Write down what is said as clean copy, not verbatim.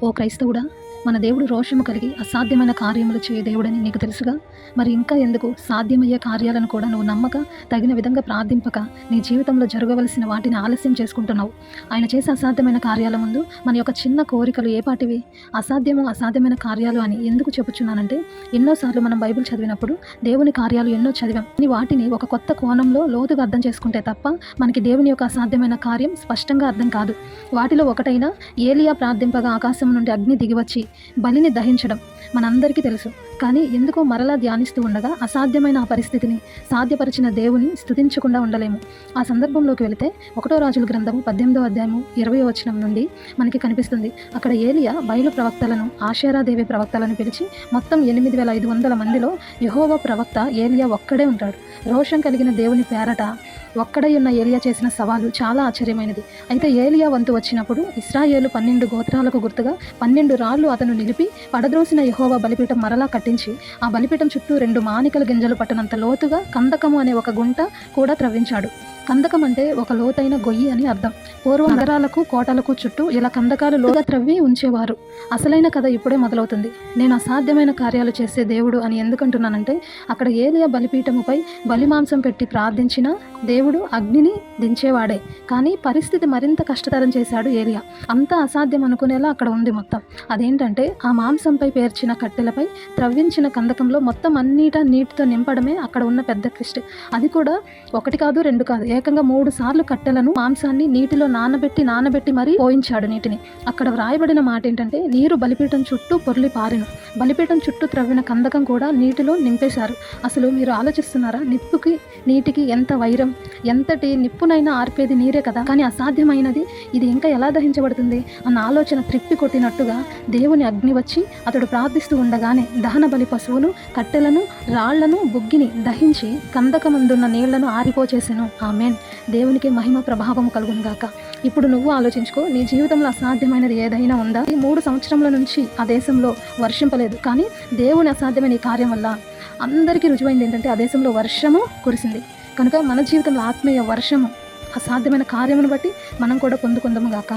ఓ క్రైస్తవుడా, మన దేవుడు రోషము కలిగి అసాధ్యమైన కార్యములు చేయ దేవుడని నీకు తెలుసుగా. మరి ఇంకా ఎందుకు సాధ్యమయ్యే కార్యాలను కూడా నువ్వు నమ్మక, తగిన విధంగా ప్రార్థింపక, నీ జీవితంలో జరగవలసిన వాటిని ఆలస్యం చేసుకుంటున్నావు. ఆయన చేసే అసాధ్యమైన కార్యాల ముందు మన యొక్క చిన్న కోరికలు ఏపాటివి? అసాధ్యమైన కార్యాలు అని ఎందుకు చెప్పుచున్నానంటే, ఎన్నోసార్లు మనం బైబిల్ చదివినప్పుడు దేవుని కార్యాలు ఎన్నో చదివాం. వాటిని ఒక కొత్త కోణంలో లోతుగా అర్థం చేసుకుంటే తప్ప మనకి దేవుని యొక్క అసాధ్యమైన కార్యం స్పష్టంగా అర్థం కాదు. వాటిలో ఒకటైన ఏలియా ప్రార్థింపగా ఆకాశం నుండి అగ్ని దిగివచ్చి బలిని దహించడం మనందరికీ తెలుసు. కానీ ఎందుకో మరలా ధ్యానిస్తూ ఉండగా అసాధ్యమైన ఆ పరిస్థితిని సాధ్యపరిచిన దేవుని స్తుతించకుండా ఉండలేము. ఆ సందర్భంలోకి వెళితే 1 రాజుల గ్రంథము 18వ అధ్యాయము 20వ వచనం నుండి మనకి కనిపిస్తుంది. అక్కడ ఏలియా బయలు ప్రవక్తలను, ఆషేరాదేవి ప్రవక్తలను పిలిచి మొత్తం 8500 మందిలో యెహోవా ప్రవక్త ఏలియా ఒక్కడే ఉంటాడు. రోషం కలిగిన దేవుని పేరట ఒక్కడై ఉన్న ఏలియా చేసిన సవాలు చాలా ఆశ్చర్యమైనది. అయితే ఏలియా వంతు వచ్చినప్పుడు ఇశ్రాయేలు 12 గోత్రాలకు గుర్తుగా 12 రాళ్లు అతను నిలిపి పడద్రోసిన యెహోవా బలిపీఠం మరలా కట్టించి ఆ బలిపీఠం చుట్టూ 2 మానికల గింజలు పట్టనంత లోతుగా కందకము అనే ఒక గుంట కూడా త్రవ్వించాడు. కందకం అంటే ఒక లోతైన గొయ్యి అని అర్థం. పూర్వ నగరాలకు, కోటలకు చుట్టూ ఇలా కందకాలు లోగా త్రవ్వి ఉంచేవారు. అసలైన కథ ఇప్పుడే మొదలవుతుంది. నేను అసాధ్యమైన కార్యాలు చేసే దేవుడు అని ఎందుకంటున్నానంటే, అక్కడ ఏలియా బలిపీఠముపై బలిమాంసం పెట్టి ప్రార్థించిన దేవుడు అగ్నిని దించేవాడే. కానీ పరిస్థితి మరింత కష్టతరం చేశాడు ఏలియా. అంతా అసాధ్యం అనుకునేలా అక్కడ ఉంది మొత్తం. అదేంటంటే, ఆ మాంసంపై పేర్చిన కట్టెలపై త్రవ్వించిన కందకంలో మొత్తం అన్నిటా నీటితో నింపడమే అక్కడ ఉన్న పెద్ద క్లిష్ట. అది కూడా 1 కాదు 2 కాదు, ఏకంగా 3 సార్లు కట్టెలను, మాంసాన్ని నీటిలో నానబెట్టి మరీ పోయించాడు నీటిని. అక్కడ వ్రాయబడిన మాట ఏంటంటే, నీరు బలిపీఠం చుట్టూ పొర్లి పారెను. బలిపీఠం చుట్టూ త్రవ్విన కందకం కూడా నీటిలో నింపేశారు. అసలు మీరు ఆలోచిస్తున్నారా? నిప్పుకి నీటికి ఎంత వైరం! ఎంతటి నిప్పునైనా ఆర్పేది నీరే కదా. కానీ అసాధ్యమైనది ఇది ఇంకా ఎలా దహించబడుతుంది అన్న ఆలోచన త్రిప్పి కొట్టినట్టుగా దేవుని అగ్ని వచ్చి అతడు ప్రార్థిస్తూ ఉండగానే దహన బలి పశువును, కట్టెలను, రాళ్లను, బుగ్గిని దహించి కందకమందున్న నీళ్లను ఆరిపోచేసెను. ఆమేన్. దేవునికి మహిమ ప్రభావం కలుగును గాక. ఇప్పుడు నువ్వు ఆలోచించుకో, నీ జీవితంలో అసాధ్యమైనది ఏదైనా ఉందా? ఈ 3 సంవత్సరముల నుంచి ఆ దేశంలో వర్షింపలేదు. కానీ దేవుని అసాధ్యమైన ఈ కార్యం వల్ల అందరికీ రుజువైంది ఏంటంటే, ఆ దేశంలో వర్షము కురిసింది. కనుక మన జీవితంలో ఆత్మీయ వర్షము, అసాధ్యమైన కార్యమును బట్టి మనం కూడా పొందుకుందాము గాక.